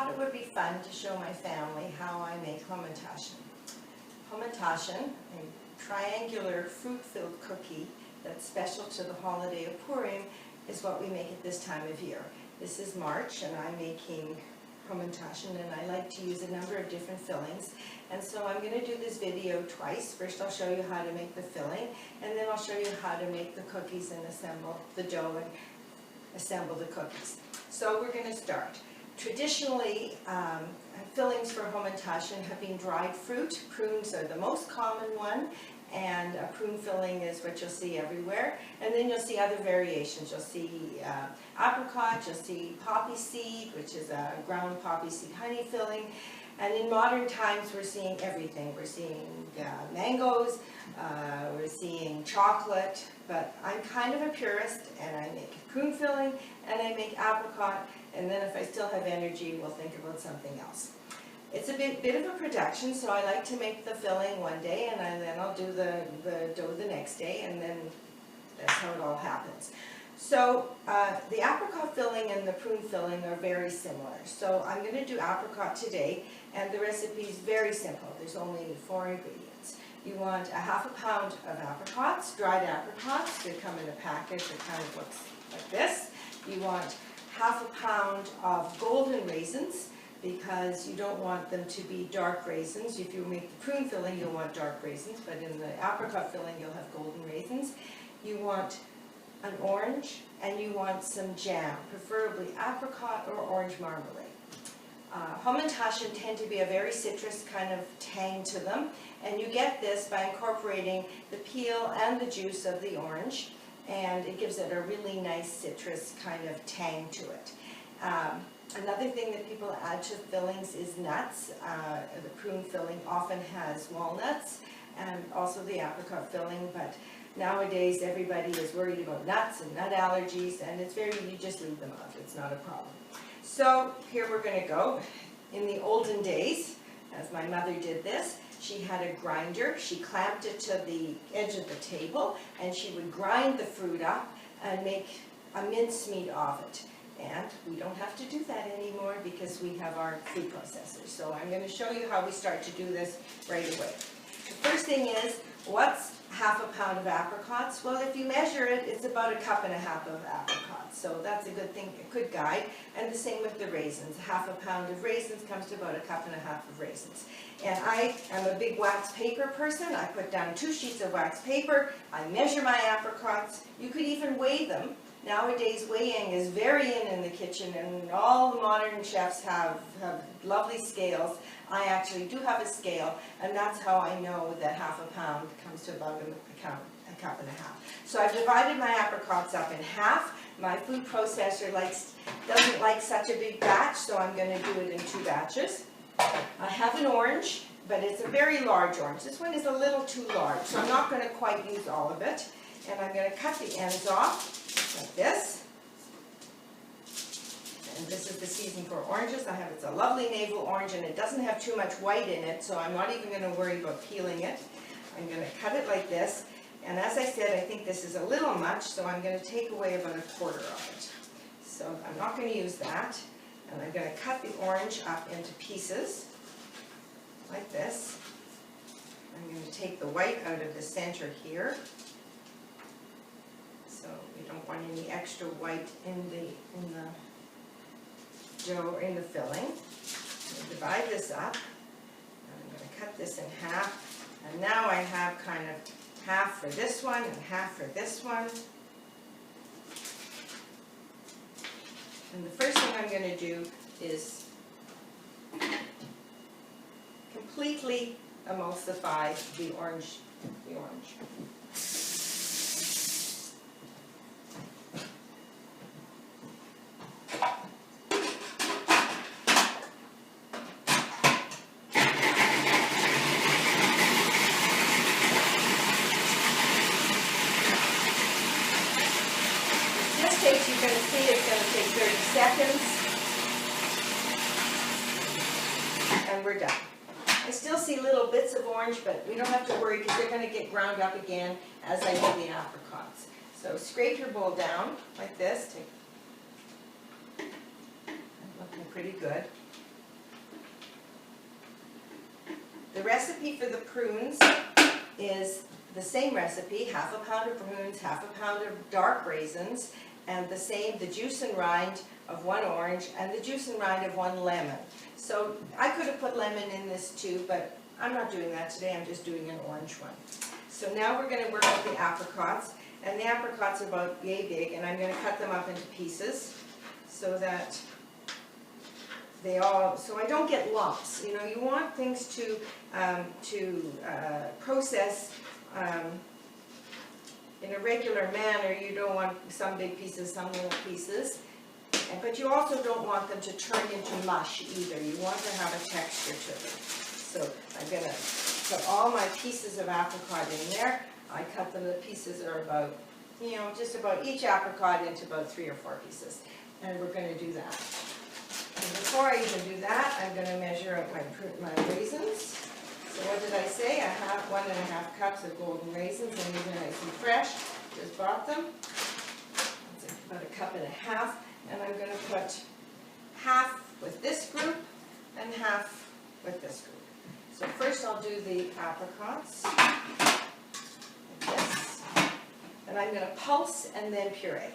thought it would be fun to show my family how I make hamantaschen. Hamantaschen, a triangular fruit-filled cookie that's special to the holiday of Purim, is what we make at this time of year. This is March, and I'm making hamantaschen, and I like to use a number of different fillings. And so I'm going to do this video twice. First I'll show you how to make the filling, and then I'll show you how to make the cookies and assemble the dough and assemble the cookies. So we're going to start. Traditionally, fillings for hamantaschen have been dried fruit. Prunes are the most common one, and a prune filling is what you'll see everywhere. And then you'll see other variations. You'll see apricot, you'll see poppy seed, which is a ground poppy seed honey filling. And in modern times, we're seeing everything. We're seeing mangoes, we're seeing chocolate, but I'm kind of a purist, and I make a prune filling, and I make apricot, and then if I still have energy, we'll think about something else. It's a bit of a production, so I like to make the filling one day, and then I'll do the dough the next day, and then that's how it all happens. So the apricot filling and the prune filling are very similar. So I'm going to do apricot today, and the recipe is very simple. There's only 4 ingredients. You want a ½ pound of apricots, dried apricots. They come in a package that kind of looks like this. You want ½ pound of golden raisins, because you don't want them to be dark raisins. If you make the prune filling, you'll want dark raisins, but in the apricot filling, you'll have golden raisins. You want an orange, and you want some jam, preferably apricot or orange marmalade. Hamantaschen tend to be a very citrus kind of tang to them, and you get this by incorporating the peel and the juice of the orange, and it gives it a really nice citrus kind of tang to it. Another thing that people add to fillings is nuts. The prune filling often has walnuts, and also the apricot filling, but nowadays everybody is worried about nuts and nut allergies, and it's you just leave them out. It's not a problem. So here we're going to go. In the olden days, as my mother did this, she had a grinder. She clamped it to the edge of the table, and she would grind the fruit up and make a mincemeat of it. And we don't have to do that anymore because we have our food processors. So I'm going to show you how we start to do this right away. The first thing is, what's ½ pound of apricots? Well, if you measure it, it's about 1.5 cups of apricots. So that's a good thing, a good guide. And the same with the raisins. ½ pound of raisins comes to about 1.5 cups of raisins. And I am a big wax paper person. I put down 2 sheets of wax paper. I measure my apricots. You could even weigh them. Nowadays, weighing is very in the kitchen, and all the modern chefs have lovely scales. I actually do have a scale, and that's how I know that ½ pound comes to about a cup and a half. So I've divided my apricots up in half. My food processor doesn't like such a big batch, so I'm going to do it in 2 batches. I have an orange, but it's a very large orange. This one is a little too large, so I'm not going to quite use all of it. And I'm going to cut the ends off like this. And this is the season for oranges. It's a lovely navel orange, and it doesn't have too much white in it, so I'm not even going to worry about peeling it. I'm going to cut it like this. And as I said, I think this is a little much, so I'm going to take away about 1/4 of it. So I'm not going to use that. And I'm going to cut the orange up into pieces like this. I'm going to take the white out of the center here. So we don't want any extra white in the dough or in the filling. I'm divide this up. I'm going to cut this in half. And now I have kind of half for this one and half for this one. And the first thing I'm going to do is completely emulsify the orange. You're going to see it's going to take 30 seconds, and we're done. I still see little bits of orange, but we don't have to worry because they're going to get ground up again as I do the apricots. So scrape your bowl down like this. Looking pretty good. recipe for the prunes is the same recipe, half a pound of prunes, half a pound of dark raisins, and the juice and rind of 1 orange and the juice and rind of 1 lemon. So I could have put lemon in this too, but I'm not doing that today, I'm just doing an orange one. So now we're going to work with the apricots, and the apricots are about yay big, and I'm going to cut them up into pieces so that so I don't get lumps. You know, you want things to process in a regular manner. You don't want some big pieces, some little pieces, but you also don't want them to turn into mush either. You want to have a texture to them. So I'm going to put all my pieces of apricot in there. I cut them, the pieces are about, you know, just about each apricot into about 3 or 4 pieces. And we're going to do that. And before I even do that, I'm going to measure out my raisins. So what did I say? I have 1½ cups of golden raisins, and these are nice and fresh. Just bought them. That's about 1½ cups. And I'm going to put half with this group and half with this group. So first I'll do the apricots, like this, and I'm going to pulse and then puree.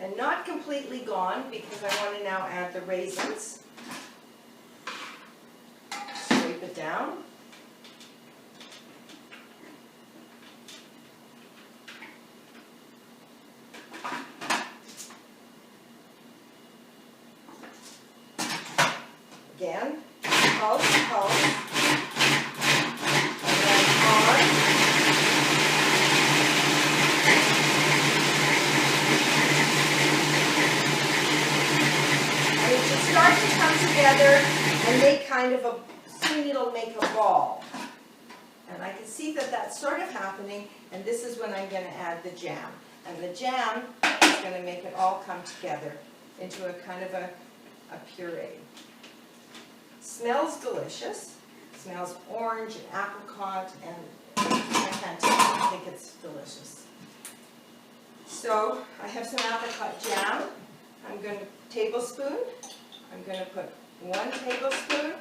And not completely gone, because I want to now add the raisins. Scrape it down. Again, pulse, pulse, and then on. And it should start to come together and make kind of soon it'll make a ball. And I can see that that's sort of happening, and this is when I'm going to add the jam. And the jam is going to make it all come together into a kind of a puree. Smells delicious. Smells orange and apricot, and I can't tell you, I think it's delicious. So I have some apricot jam. I'm going to tablespoon. I'm going to put 1 tablespoon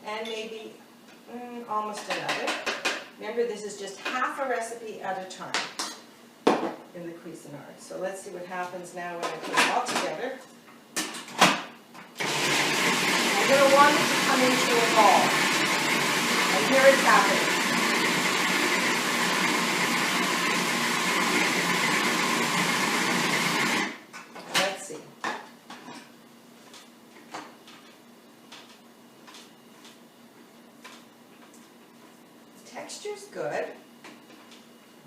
and maybe almost another. Remember, this is just half a recipe at a time in the Cuisinart. So let's see what happens now when I put it all together. I'm going to want it to come into a ball. And here it's happening. Let's see. The texture's good.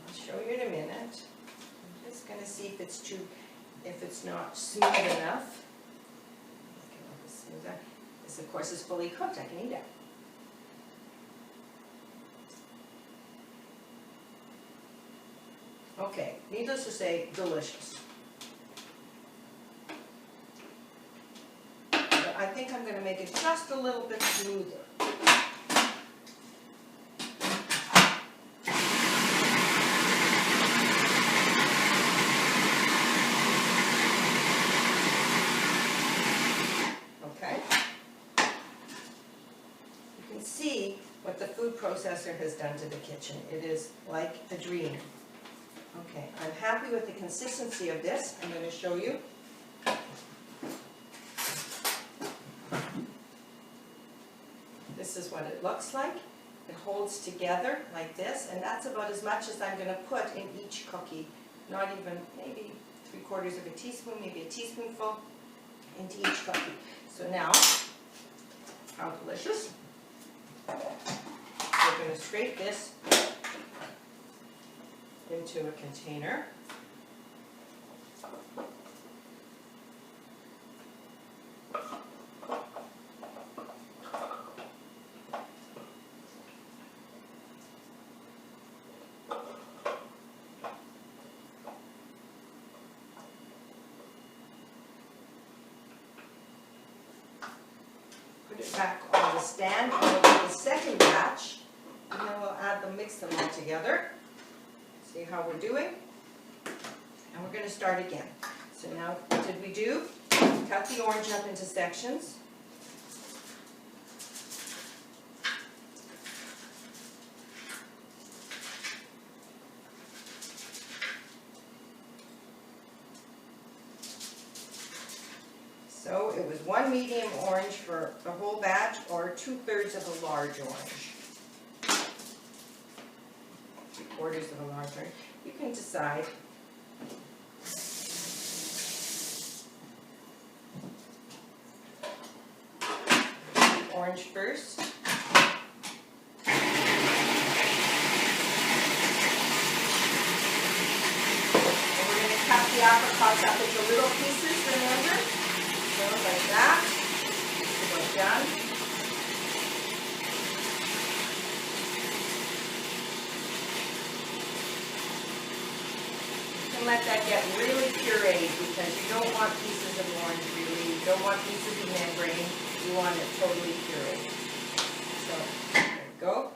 I'll show you in a minute. I'm just going to see if it's not smooth enough. Smoother. This, of course, is fully cooked. I can eat it. Okay, needless to say, delicious. But I think I'm going to make it just a little bit smoother. See what the food processor has done to the kitchen. It is like a dream. Okay, I'm happy with the consistency of this. I'm going to show you. This is what it looks like. It holds together like this, and that's about as much as I'm going to put in each cookie. Not even, maybe 3/4 of a teaspoon, maybe a teaspoonful into each cookie. So now, how delicious. We're going to scrape this into a container. Put it back on the stand, and we'll do the second batch, and then we'll mix them all together. See how we're doing? And we're going to start again. So now, what did we do? Cut the orange up into sections. So it was 1 medium orange for the whole batch, or 2/3 of a large orange. 3/4 of a large orange. You can decide. Orange first. And we're going to cut the apricots up into little pieces, remember? So like that. About done. You can let that get really pureed because you don't want pieces of orange really. You don't want pieces of membrane. You want it totally pureed. So there we go.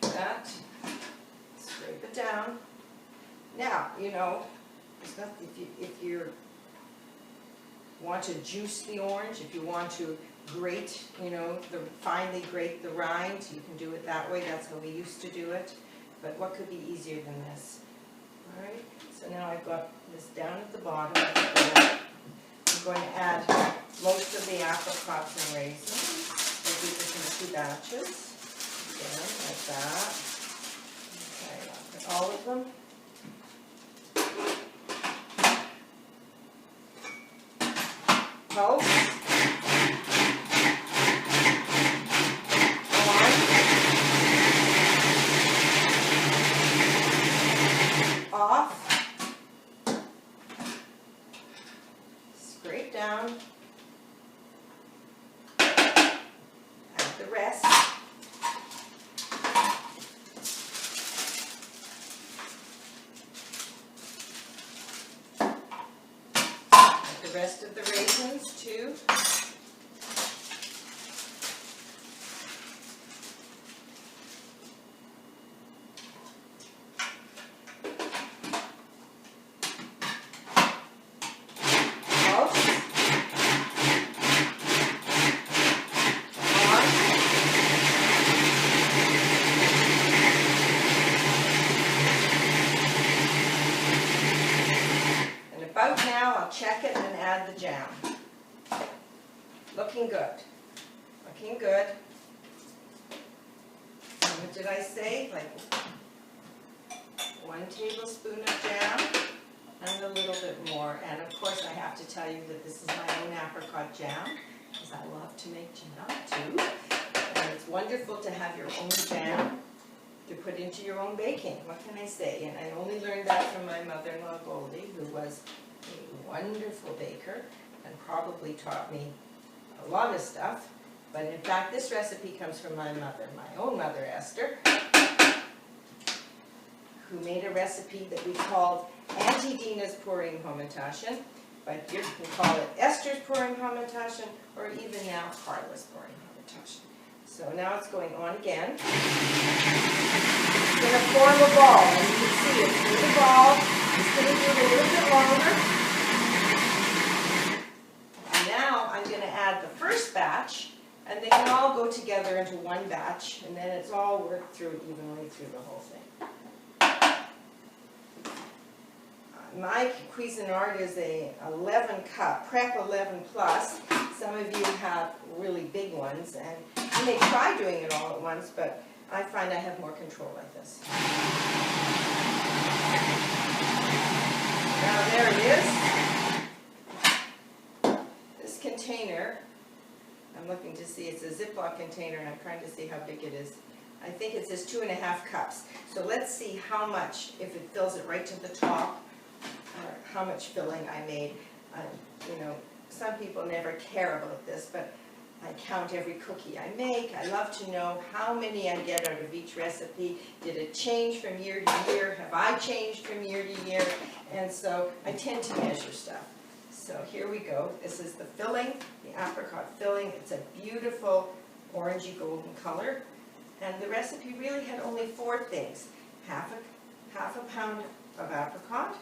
That. Scrape it down. Now, you know, it's not, if you want to juice the orange, if you want to grate, you know, finely grate the rind, you can do it that way. That's how we used to do it. But what could be easier than this? All right. So now I've got this down at the bottom. I'm going to add most of the apricots and raisins. We'll do this in 2 batches. Again, like that. Okay, I'll put all of them. Pulse. On. Off. Scrape down. Add the rest. The rest of the raisins too. Check it and add the jam. Looking good. Looking good. And what did I say? Like 1 tablespoon of jam and a little bit more. And of course I have to tell you that this is my own apricot jam because I love to make jam too. And it's wonderful to have your own jam to put into your own baking. What can I say? And I only learned that from my mother-in-law Goldie, who was a wonderful baker and probably taught me a lot of stuff. But in fact, this recipe comes from my mother, my own mother, Esther, who made a recipe that we called Auntie Dina's Purim Hamantaschen, but you can call it Esther's Purim Hamantaschen, or even now Carla's Purim Hamantaschen. So now it's going on again. It's going to form a ball, and you can see it's in the ball. It's going to do it a little bit longer. And now I'm going to add the first batch, and they can all go together into one batch, and then it's all worked through evenly through the whole thing. My Cuisinart is a 11 cup, prep 11 plus. Some of you have really big ones, and you may try doing it all at once, but I find I have more control like this. Now there it is. This container, I'm looking to see, it's a Ziploc container, and I'm trying to see how big it is. I think it says 2.5 cups. So let's see how much, if it fills it right to the top, or how much filling I made. You know, some people never care about this, but I count every cookie I make. I love to know how many I get out of each recipe. Did it change from year to year? Have I changed from year to year? And so I tend to measure stuff. So here we go. This is the filling, the apricot filling. It's a beautiful orangey golden color. And the recipe really had only 4 things. Half a pound of apricot,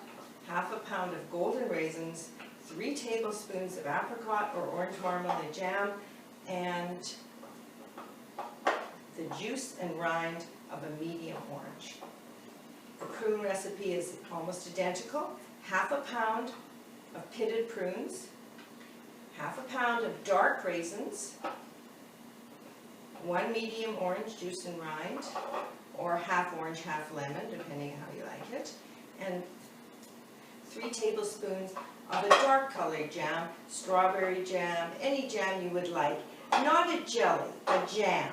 half a pound of golden raisins, 3 tablespoons of apricot or orange marmalade jam, and the juice and rind of a medium orange. The prune recipe is almost identical. Half a pound of pitted prunes, half a pound of dark raisins, 1 medium orange juice and rind, or half orange, half lemon, depending on how you like it, and 3 tablespoons of a dark colored jam, strawberry jam, any jam you would like. Not a jelly, a jam.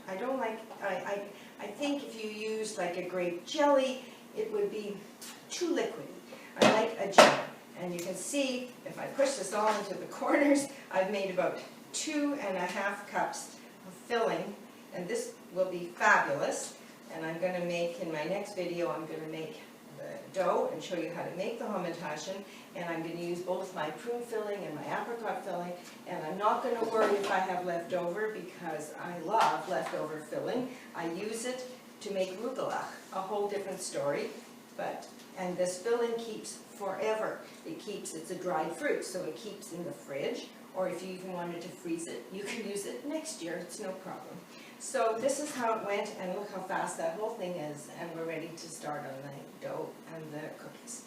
I don't like, I think if you use like a grape jelly, it would be too liquidy. I like a jam. And you can see, if I push this all into the corners, I've made about 2½ cups of filling, and this will be fabulous. And I'm going to make, in my next video, I'm going to make the dough and show you how to make the hamantaschen, and I'm going to use both my prune filling and my apricot filling, and I'm not going to worry if I have leftover because I love leftover filling. I use it to make rugelach, a whole different story, and this filling keeps forever. It's a dried fruit, so it keeps in the fridge, or if you even wanted to freeze it, you can use it next year, it's no problem. So this is how it went, and look how fast that whole thing is, and we're ready to start on the dough and the cookies.